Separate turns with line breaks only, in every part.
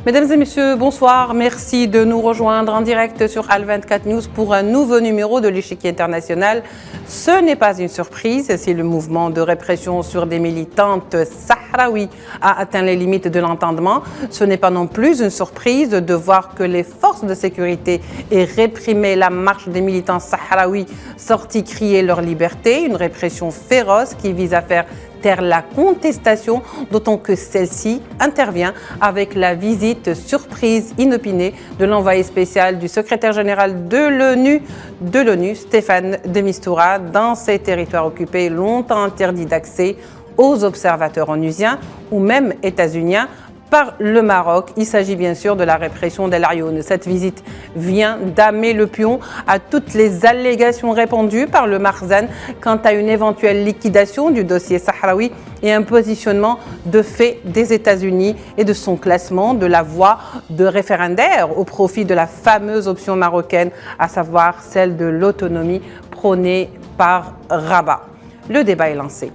Mesdames et messieurs, bonsoir. Merci de nous rejoindre en direct sur Al24 News pour un nouveau numéro de l'échiquier international. Ce n'est pas une surprise si le mouvement de répression sur des militantes sahraouis a atteint les limites de l'entendement. Ce n'est pas non plus une surprise de voir que les forces de sécurité aient réprimé la marche des militants sahraouis sortis crier leur liberté. Une répression féroce qui vise à faire taire la contestation, d'autant que celle-ci intervient avec la visite surprise inopinée de l'envoyé spécial du secrétaire général de l'ONU, Stéphane de Mistura, dans ces territoires occupés longtemps interdits d'accès aux observateurs onusiens ou même états-uniens par le Maroc. Il s'agit bien sûr de la répression d'El Ayoun. Cette visite vient damer le pion à toutes les allégations répandues par le Makhzen quant à une éventuelle liquidation du dossier sahraoui et un positionnement de fait des États-Unis et de son classement de la voie de référendaire au profit de la fameuse option marocaine, à savoir celle de l'autonomie prônée par Rabat. Le débat est lancé.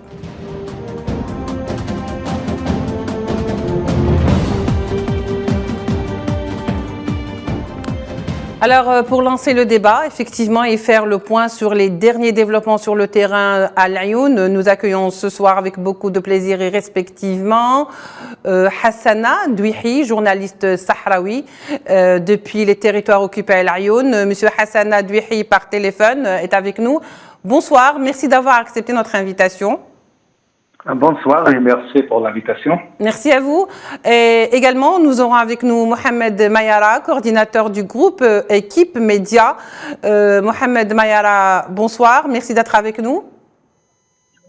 Alors, pour lancer le débat, effectivement, et faire le point sur les derniers développements sur le terrain à Al Ayoun, nous accueillons ce soir avec beaucoup de plaisir et respectivement Hassana Douihi, journaliste sahraoui depuis les territoires occupés à Al Ayoun. Monsieur Hassana Douihi, par téléphone, est avec nous. Bonsoir, merci d'avoir accepté notre invitation.
Bonsoir et merci pour l'invitation.
Merci à vous. Et également, nous aurons avec nous Mohamed Mayara, coordinateur du groupe Équipe Média. Mohamed Mayara, bonsoir. Merci d'être avec nous.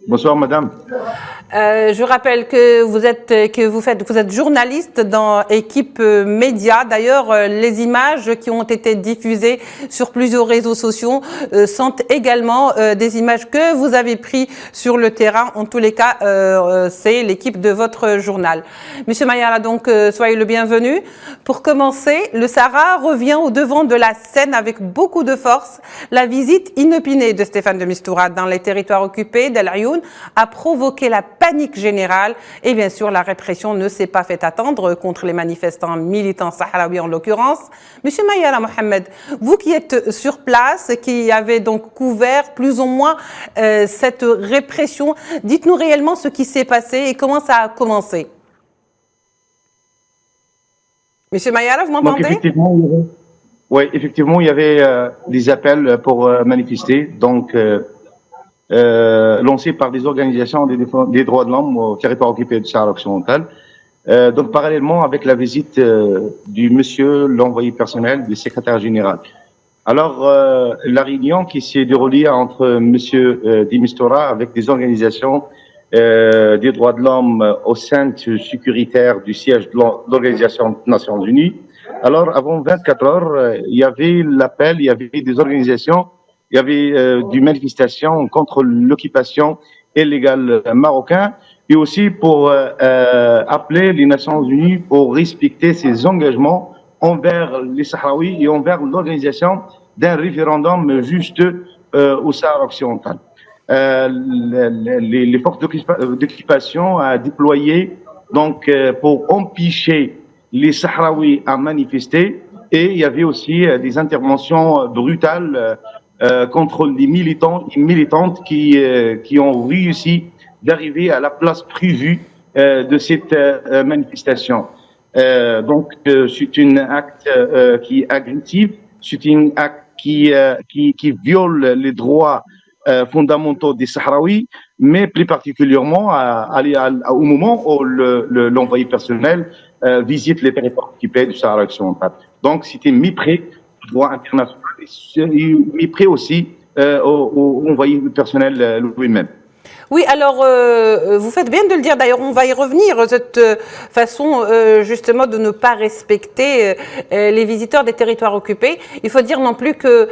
Bonsoir, madame.
Je rappelle que vous êtes journaliste dans Équipe Média. D'ailleurs, les images qui ont été diffusées sur plusieurs réseaux sociaux sont également des images que vous avez prises sur le terrain. En tous les cas, c'est l'équipe de votre journal. Monsieur Mayara, donc, soyez le bienvenu. Pour commencer, le Sahara revient au devant de la scène avec beaucoup de force. La visite inopinée de Stéphane de Mistura dans les territoires occupés d'El Ayoun a provoqué la panique générale et bien sûr la répression ne s'est pas fait attendre contre les manifestants militants sahraouis en l'occurrence. Monsieur Mayara Mohamed, vous qui êtes sur place, qui avez donc couvert plus ou moins cette répression, dites-nous réellement ce qui s'est passé et comment ça a commencé. Monsieur Mayara, vous m'entendez?
Oui, effectivement, il y avait des appels pour manifester, donc lancés par des organisations des droits de l'homme au territoire occupé du Sahara occidental. Donc, parallèlement avec la visite du monsieur, l'envoyé personnel du secrétaire général. Alors, la réunion qui s'est déroulée entre monsieur de Mistura avec des organisations des droits de l'homme au centre sécuritaire du siège de l'Organisation des Nations Unies. Alors, avant 24 heures, il y avait l'appel, il y avait des organisations, il y avait des manifestations contre l'occupation illégale marocaine et aussi pour appeler les Nations Unies pour respecter ses engagements envers les Sahraouis et envers l'organisation d'un référendum juste au Sahara occidental. Les forces d'occupation a déployé donc pour empêcher les Sahraouis à manifester et il y avait aussi des interventions brutales contre les militants et militantes qui ont réussi d'arriver à la place prévue de cette manifestation. Donc c'est un acte qui est agressif, c'est un acte qui viole les droits fondamentaux des Sahraouis, mais plus particulièrement au moment où l'envoyé personnel visite les territoires occupés du Sahara occidental. Donc c'était mépris du droit international et mépris aussi au envoyé personnel lui-même.
Oui, alors vous faites bien de le dire. D'ailleurs, on va y revenir, cette façon justement de ne pas respecter les visiteurs des territoires occupés. Il faut dire non plus que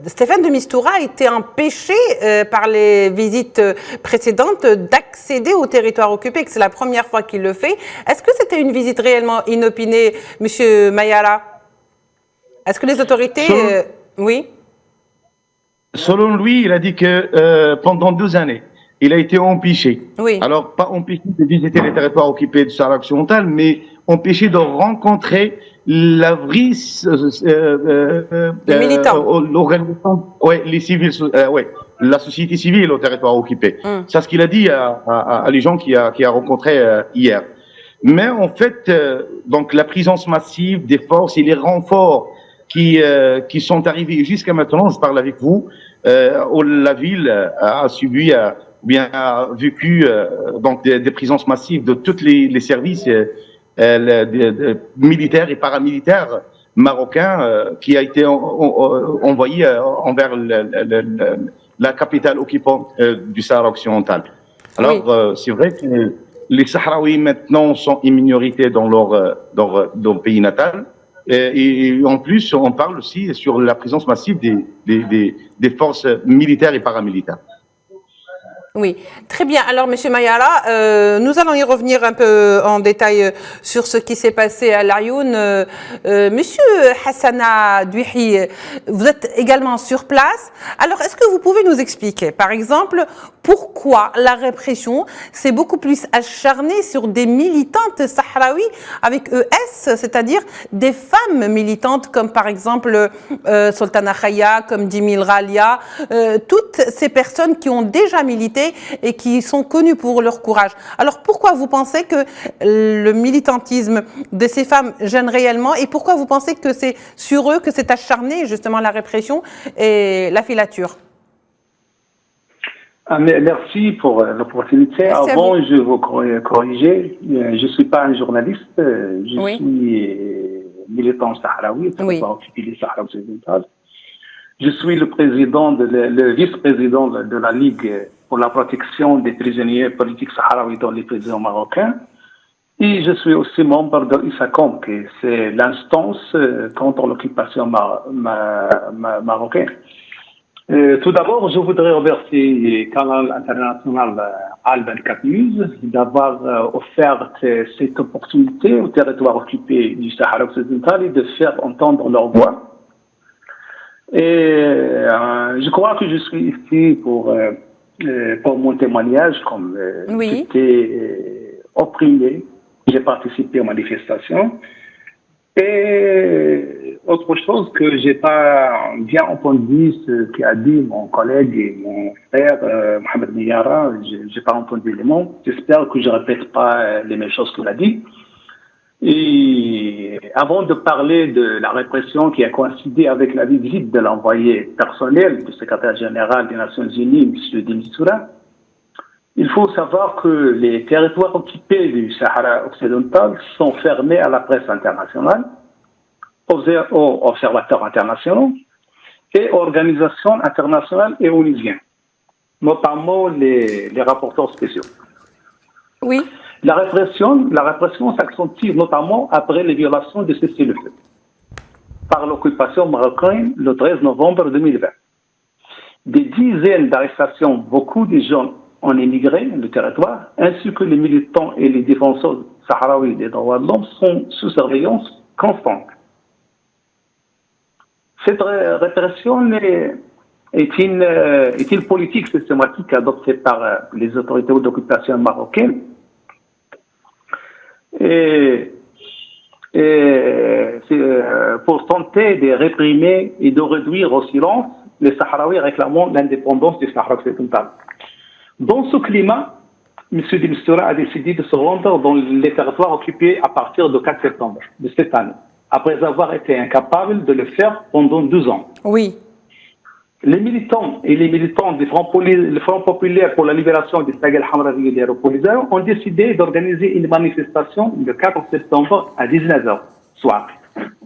Stéphane de Mistura a été empêché par les visites précédentes d'accéder aux territoires occupés, que c'est la première fois qu'il le fait. Est-ce que c'était une visite réellement inopinée, Monsieur Mayara? Est-ce que les autorités... oui.
Selon lui, il a dit que pendant 2 années, il a été empêché.
Oui.
Alors, pas empêché de visiter les territoires occupés du Sahara occidental, mais empêché de rencontrer la vraie l'organisation, les civils, la société civile au territoire occupé. C'est ce qu'il a dit à les gens qu'il a rencontrés hier. Mais en fait, donc la présence massive des forces et les renforts qui sont arrivés jusqu'à maintenant, je parle avec vous, où la ville a subi a vécu donc des présences massives de tous les services militaires et paramilitaires marocains qui a été envoyé envers la capitale occupante du Sahara occidental. Alors, c'est vrai que les Sahraouis maintenant sont une minorité dans leur pays natal. Et en plus, on parle aussi sur la présence massive des forces militaires et paramilitaires.
Oui, très bien. Alors, Monsieur Mayara, nous allons y revenir un peu en détail sur ce qui s'est passé à Laayoune. Monsieur Hassana Douihi, vous êtes également sur place. Alors, est-ce que vous pouvez nous expliquer, par exemple, pourquoi la répression s'est beaucoup plus acharnée sur des militantes sahraouis avec ES, c'est-à-dire des femmes militantes comme par exemple Sultana Khaya, comme Djimil Ghalia, toutes ces personnes qui ont déjà milité et qui sont connues pour leur courage. Alors pourquoi vous pensez que le militantisme de ces femmes gêne réellement et pourquoi vous pensez que c'est sur eux que s'est acharnée justement la répression et la filature?
Merci pour l'opportunité.
Merci
avant, je veux corriger. Je ne suis pas un journaliste. Je suis militant sahraoui, occupé du Sahara occidental. Je suis le vice-président de la Ligue pour la protection des prisonniers politiques sahraouis dans les prisons marocains. Et je suis aussi membre de l'ISACOM, qui c'est l'instance contre l'occupation marocaine. Tout d'abord, je voudrais remercier le canal international Al24 News d'avoir offert cette opportunité au territoire occupé du Sahara occidental et de faire entendre leur voix. Et je crois que je suis ici pour mon témoignage, comme j'étais opprimé, j'ai participé aux manifestations. Et autre chose que j'ai pas bien entendu ce qu'a dit mon collègue et mon frère Mohamed Mayara, j'ai pas entendu les mots. J'espère que je répète pas les mêmes choses qu'il a dit. Et avant de parler de la répression qui a coïncidé avec la visite de l'envoyé personnel du secrétaire général des Nations Unies, M. De Mistura, il faut savoir que les territoires occupés du Sahara occidental sont fermés à la presse internationale, aux observateurs internationaux et aux organisations internationales et onusiennes, notamment les rapporteurs spéciaux.
Oui.
La répression s'accentue notamment après les violations de cessez-le-feu par l'occupation marocaine le 13 novembre 2020. Des dizaines d'arrestations, beaucoup de gens ont émigré le territoire, ainsi que les militants et les défenseurs sahraouis des droits de l'homme sont sous surveillance constante. Cette répression est une politique systématique adoptée par les autorités d'occupation marocaines et pour tenter de réprimer et de réduire au silence les Sahraouis réclamant l'indépendance du Sahara occidental. Dans ce climat, M. De Mistura a décidé de se rendre dans les territoires occupés à partir du 4 septembre de cette année, après avoir été incapable de le faire pendant 12 ans.
Oui.
Les militants et les militants du Front populaire pour la libération des Saga al-Hamrawi et des Polisario ont décidé d'organiser une manifestation le 4 septembre à 19h soir.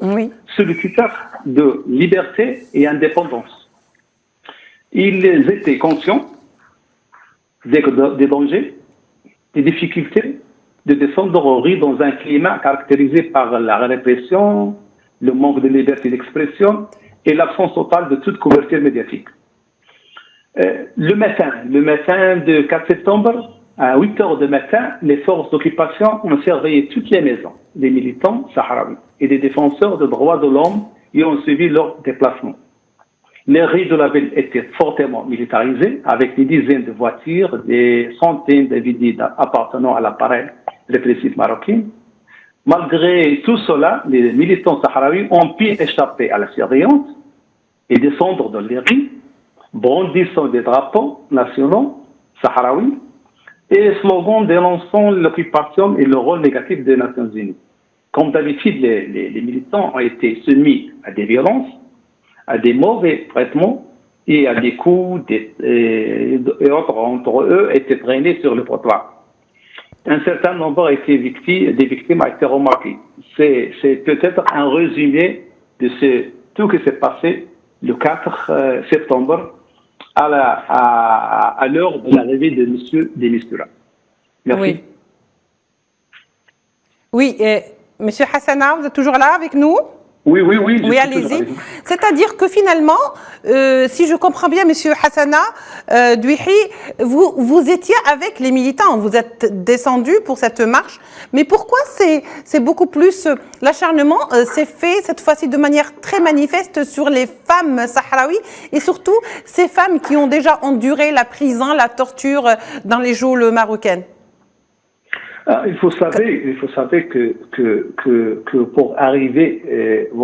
Oui.
Sous le critère de liberté et indépendance. Ils étaient conscients des dangers, des difficultés de descendre leur rue dans un climat caractérisé par la répression, le manque de liberté d'expression et l'absence totale de toute couverture médiatique. Le matin de 4 septembre, à 8 h du matin, les forces d'occupation ont surveillé toutes les maisons des militants sahraouis et des défenseurs des droits de l'homme et ont suivi leur déplacement. Les rues de la ville étaient fortement militarisées avec des dizaines de voitures, des centaines d'individus appartenant à l'appareil répressif marocain, Malgré tout cela, les militants sahraouis ont pu échapper à la surveillance et descendre dans les rues, brandissant des drapeaux nationaux sahraouis et slogans dénonçant l'occupation et le rôle négatif des Nations Unies. Comme d'habitude, les militants ont été soumis à des violences, à des mauvais traitements et à des coups et autres entre eux étaient traînés sur le trottoir. Un certain nombre des victimes a été remarqué. C'est peut-être un résumé de tout ce qui s'est passé le 4 septembre à l'heure de l'arrivée de M. de Mistura. Merci.
Oui, Monsieur Hassana, vous êtes toujours là avec nous?
Oui.
Oui, allez-y. C'est-à-dire que finalement, si je comprends bien, Monsieur Hassana Douihi, vous étiez avec les militants, vous êtes descendu pour cette marche, mais pourquoi c'est beaucoup plus l'acharnement s'est fait cette fois-ci de manière très manifeste sur les femmes sahraouis et surtout ces femmes qui ont déjà enduré la prison, la torture dans les geôles marocaines?
Il faut savoir que pour arriver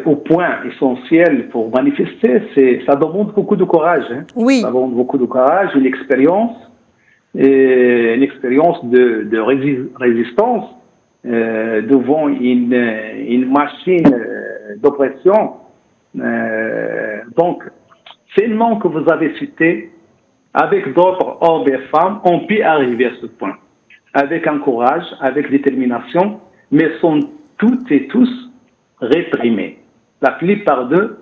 au point essentiel pour manifester, ça demande beaucoup de courage. Hein.
Oui.
Ça demande beaucoup de courage, une expérience de résistance devant une machine d'oppression. Donc, ces noms que vous avez cités, avec d'autres hommes et femmes, ont pu arriver à ce point, avec un courage, avec détermination, mais sont toutes et tous réprimés. La plupart d'eux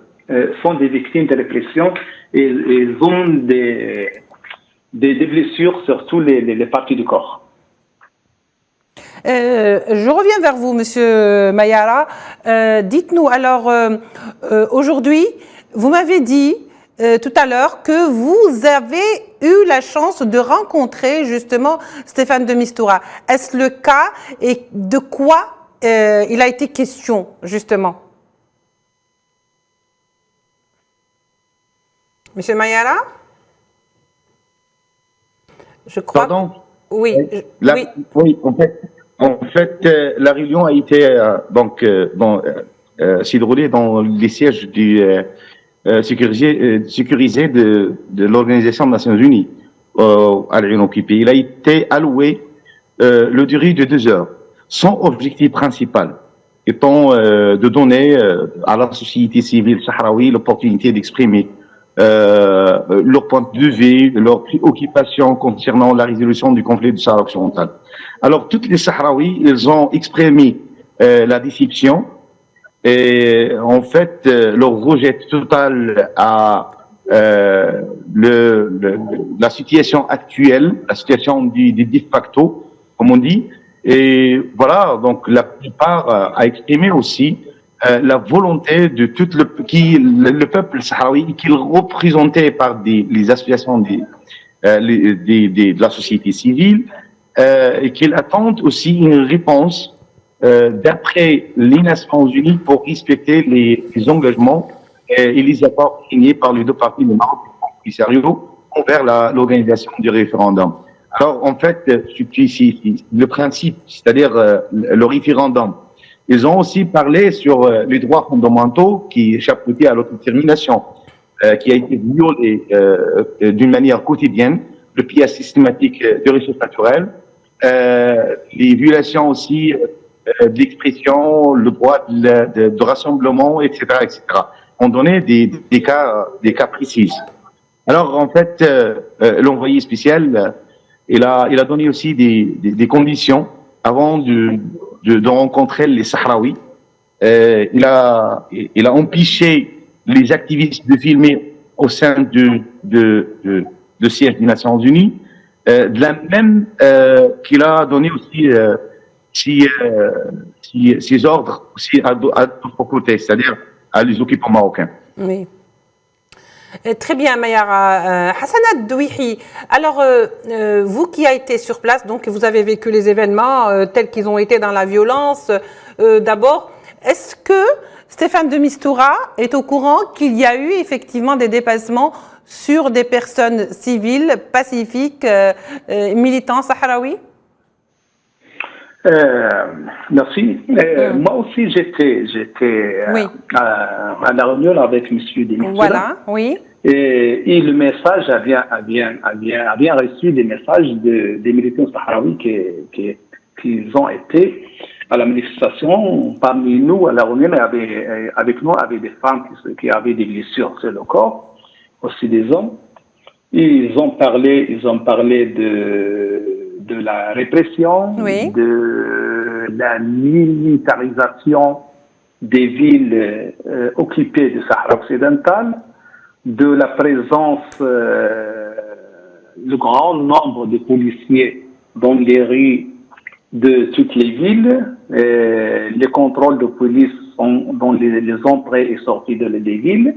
sont des victimes de répression et ils ont des blessures sur tous les parties du corps.
Je reviens vers vous, Monsieur Mayara. Dites-nous alors, aujourd'hui, vous m'avez dit tout à l'heure que vous avez eu la chance de rencontrer justement Stéphane de Mistura. Est-ce le cas et de quoi il a été question justement? Monsieur Mayara? Je crois.
Pardon?
Oui.
Oui, en fait, la réunion a été s'est déroulée dans les sièges du sécurisé de l'Organisation des Nations Unies à la réunion occupée. Il a été alloué le durée de 2 heures. Son objectif principal étant de donner à la société civile sahraoui l'opportunité d'exprimer leur point de vue, leur préoccupation concernant la résolution du conflit du Sahara occidental. Alors, toutes les Sahraouis, ils ont exprimé la déception et en fait leur rejet total à la situation actuelle, la situation du de facto, comme on dit. Et voilà, donc la plupart a exprimé aussi la volonté de tout le peuple sahraoui qu'il représentait par les associations de la société civile et qu'ils attendent aussi une réponse d'après les Nations Unies pour respecter les engagements et les accords signés par les deux parties du Maroc et du Polisario envers l'organisation du référendum. Alors, en fait, le principe, c'est-à-dire le référendum, ils ont aussi parlé sur les droits fondamentaux qui chapeautaient à l'autodétermination, qui a été violée d'une manière quotidienne, le pillage systématique des ressources naturelles, les violations aussi de l'expression, le droit de rassemblement, etc., etc. On donnait des cas précis. Alors, en fait, l'envoyé spécial, il a donné aussi des conditions avant de rencontrer les Sahraouis. Il a empêché les activistes de filmer au sein de siège des Nations Unies, de la même qu'il a donné aussi ses ordres aussi à d'autres côtés, c'est-à-dire à les occupants marocains.
Oui. Très bien, Mayara. Hassana Douihi, alors vous qui avez été sur place, donc vous avez vécu les événements tels qu'ils ont été dans la violence, d'abord, est-ce que Stéphane de Mistura est au courant qu'il y a eu effectivement des dépassements sur des personnes civiles, pacifiques, militants sahraouis?
Merci. Moi aussi, j'étais
Oui.
à la réunion avec M. Demistura.
Voilà, oui.
Et le message a bien reçu des messages des militants sahraouis qui ont été à la manifestation. Parmi nous, à la réunion, avec nous, avait des femmes qui avaient des blessures sur le corps, aussi des hommes. Ils ont parlé de la répression,
Oui.
de la militarisation des villes occupées du Sahara occidental, de la présence, le grand nombre de policiers dans les rues de toutes les villes, les contrôles de police dans les entrées et sorties des villes,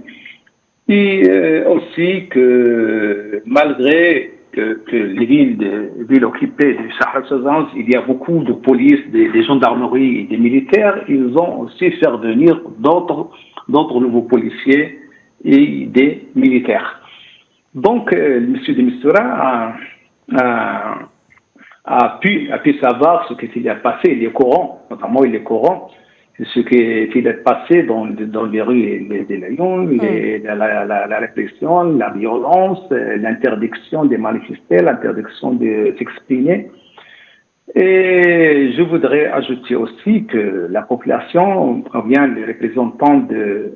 et aussi que malgré que les villes occupées du Sahara occidental, il y a beaucoup de police, des gendarmeries et des militaires, ils ont aussi fait venir d'autres nouveaux policiers et des militaires. Donc, M. Demistura a pu savoir ce qui s'est passé, il est courant, notamment il est courant, ce qui est passé dans les rues des Lyon, la répression, la violence, l'interdiction de manifester, l'interdiction de s'exprimer. Et je voudrais ajouter aussi que la population, ou bien les représentants de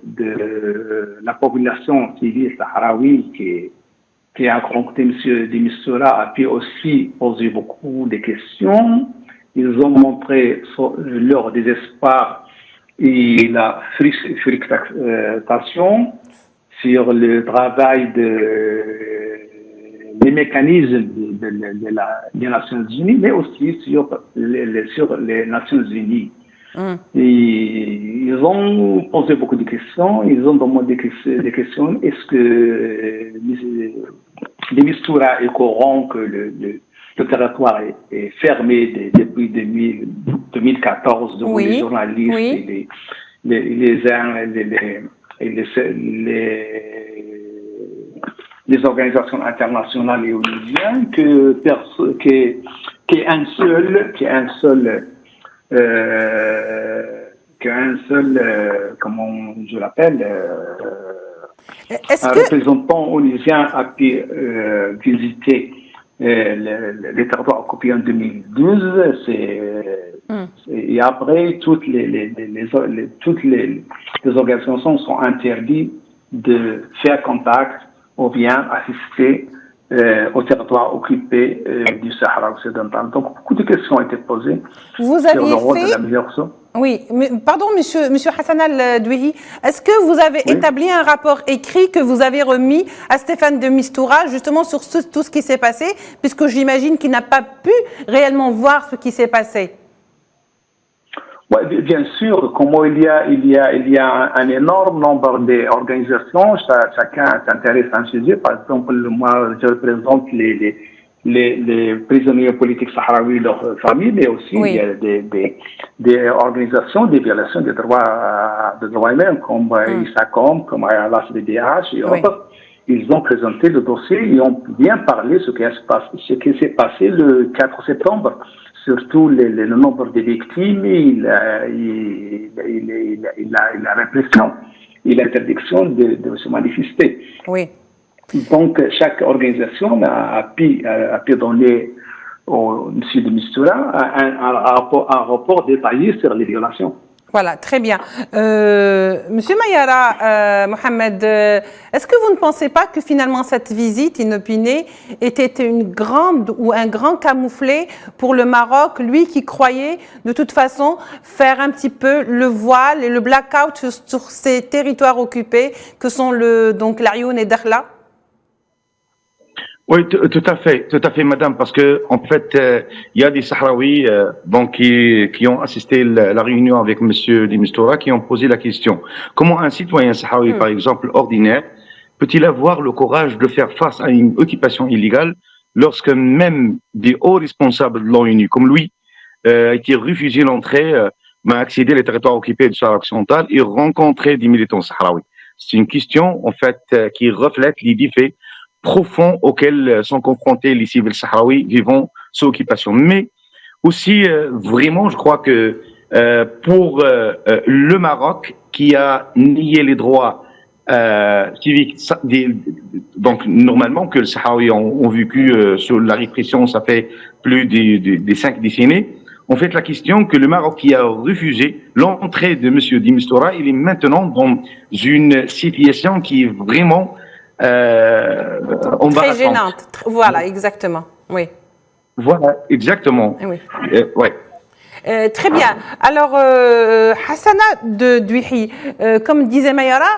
la population civile sahraoui qui a rencontré M. Demistura a pu aussi poser beaucoup de questions. Ils ont montré leur désespoir et la frustration sur le travail des mécanismes des Nations Unies, mais aussi sur les Nations Unies. Et ils ont posé beaucoup de questions, ils ont demandé des questions. Est-ce que Demistura est courant que le territoire est fermé depuis 2014, donc
Oui.
les journalistes
Oui.
et les organisations internationales et onusiennes qu'un seul comment je l'appelle,
Est-ce
un
que
représentant onusien a pu visiter les territoires occupés en 2012, et après toutes les organisations sont interdites de faire contact ou bien assister au territoire occupé du Sahara occidental. Donc beaucoup de questions ont été posées
vous
sur le
aviez
rôle de la
fait...
médiation.
Oui, mais, pardon, monsieur Hassan Al-Douihi, est-ce que vous avez établi un rapport écrit que vous avez remis à Stéphane de Mistura justement sur tout ce qui s'est passé, puisque j'imagine qu'il n'a pas pu réellement voir ce qui s'est passé?
Oui, bien sûr, comment il y a un énorme nombre d'organisations, chacun s'intéresse à un sujet. Par exemple, moi, je représente les prisonniers politiques sahraouis, leurs familles, mais aussi il y a des organisations, des violations des droits humains, comme ISACOM, comme la CDH et autres. Ils ont présenté le dossier et ont bien parlé de ce qui s'est passé le 4 septembre. Surtout le nombre de victimes et la répression et l'interdiction de se manifester.
Oui.
Donc, chaque organisation a pu donner au M. Demistura un rapport détaillé sur les violations.
Voilà, très bien. Monsieur Mayara, Mohamed, est-ce que vous ne pensez pas que finalement cette visite inopinée était un grand camouflet pour le Maroc, lui qui croyait de toute façon faire un petit peu le voile et le blackout sur ces territoires occupés que sont donc l'Arioun et Dakhla?
Oui, tout à fait, madame, parce que en fait, il y a des Sahraouis donc qui ont assisté à la réunion avec Monsieur Demistura, qui ont posé la question: comment un citoyen sahraoui, par exemple ordinaire, peut-il avoir le courage de faire face à une occupation illégale lorsque même des hauts responsables de l'ONU, comme lui, a été refusé l'entrée, m'a accédé les territoires occupés du Sahara occidental et rencontré des militants sahraouis? C'est une question en fait qui reflète les défis profonds auxquels sont confrontés les civils sahraouis vivant sous occupation. Mais aussi, vraiment, je crois que pour le Maroc, qui a nié les droits civiques, donc normalement que les Sahraouis ont vécu sur la répression, ça fait plus des 5 décennies. En fait, la question que le Maroc qui a refusé l'entrée de M. De Mistura, il est maintenant dans une situation qui est vraiment embarrassante.
Très gênante. Voilà, exactement. Oui.
Voilà, exactement.
Oui.
Ouais.
Très bien. Alors, Hassana Douihi, comme disait Mayara,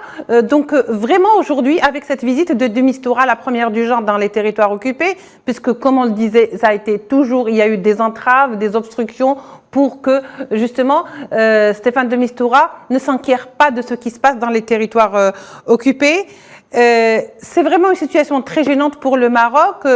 donc vraiment aujourd'hui, avec cette visite de Mistura, la première du genre dans les territoires occupés, puisque comme on le disait, ça a été toujours, il y a eu des entraves, des obstructions pour que justement Stéphane de Mistura ne s'enquiert pas de ce qui se passe dans les territoires occupés. C'est vraiment une situation très gênante pour le Maroc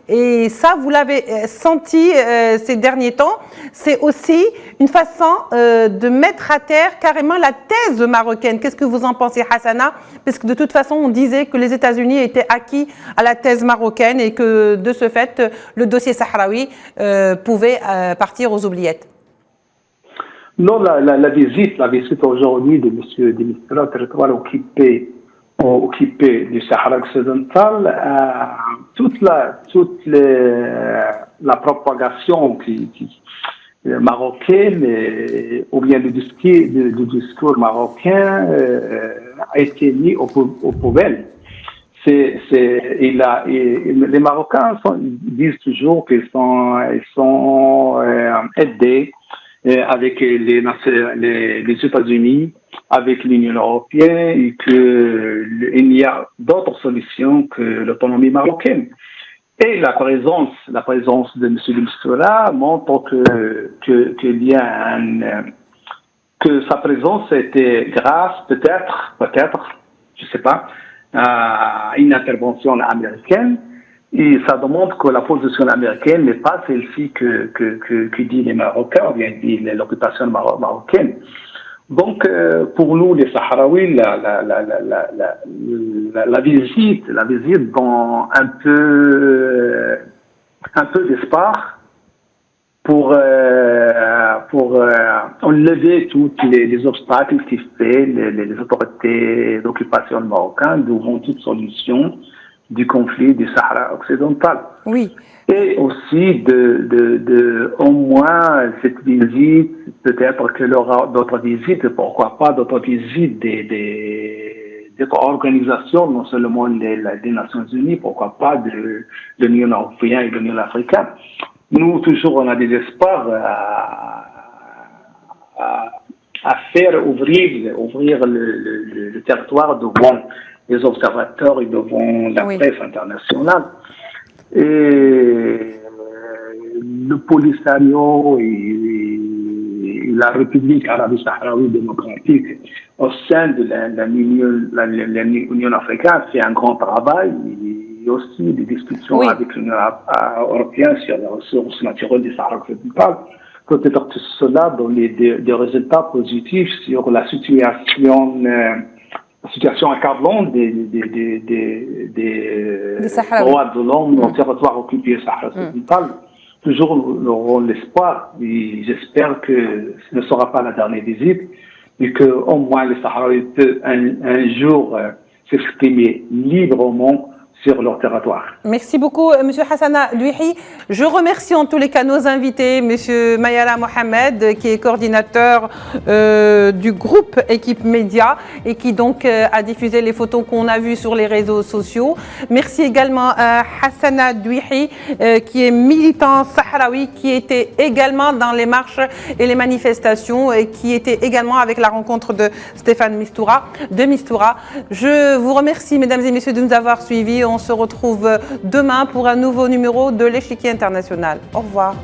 et ça, vous l'avez senti ces derniers temps. C'est aussi une façon de mettre à terre carrément la thèse marocaine. Qu'est-ce que vous en pensez, Hassana? Parce que de toute façon, on disait que les États-Unis étaient acquis à la thèse marocaine et que de ce fait, le dossier sahraoui pouvait partir aux oubliettes.
Non, la visite aujourd'hui de M. de Mistura, territoire occupé du Sahara occidental, toute la propagation marocaine ou bien le discours marocain a été mis aux poubelles. Les Marocains disent toujours qu'ils sont aidés avec les États-Unis, avec l'Union européenne, et qu'il y a d'autres solutions que l'autonomie marocaine. Et la présence de M. de Mistura montre qu'il y a que sa présence était grâce, peut-être, je ne sais pas, à une intervention américaine. Et ça demande que la position américaine n'est pas celle-ci que dit les Marocains, ou bien dit l'occupation marocaine. Donc, pour nous, les Sahraouis, la visite dans un peu d'espoir pour enlever tous les obstacles qui fait les autorités d'occupation marocaines devant toute solution du conflit du Sahara occidental.
Oui.
Et aussi au moins cette visite, peut-être qu'il y aura d'autres visites, pourquoi pas d'autres visites des organisations, non seulement des Nations Unies, pourquoi pas de l'Union européenne et de l'Union africaine. Nous, toujours, on a des espoirs à faire ouvrir le territoire devant les observateurs et devant la presse internationale. Et le Polisario et la République arabe sahraoui démocratique au sein de l'Union africaine fait un grand travail. Il y a aussi des discussions avec l'Union européenne sur les ressources naturelles du Sahara occidental. Peut-être que cela donne des résultats positifs sur la situation accablante des droits de l'homme au territoire occupé Sahara occidental. Toujours nous aurons l'espoir, et j'espère que ce ne sera pas la dernière visite, et qu'au moins les Sahraouis peuvent un jour s'exprimer librement sur leur territoire.
Merci beaucoup, M. Hassana Douihi. Je remercie en tous les cas nos invités, M. Mayala Mohamed, qui est coordinateur du groupe Équipe Média et qui donc a diffusé les photos qu'on a vues sur les réseaux sociaux. Merci également à Hassana Douihi, qui est militant sahraoui, qui était également dans les marches et les manifestations et qui était également avec la rencontre de Stéphane de Mistura. Je vous remercie, mesdames et messieurs, de nous avoir suivis. On se retrouve demain pour un nouveau numéro de l'Échiquier International. Au revoir.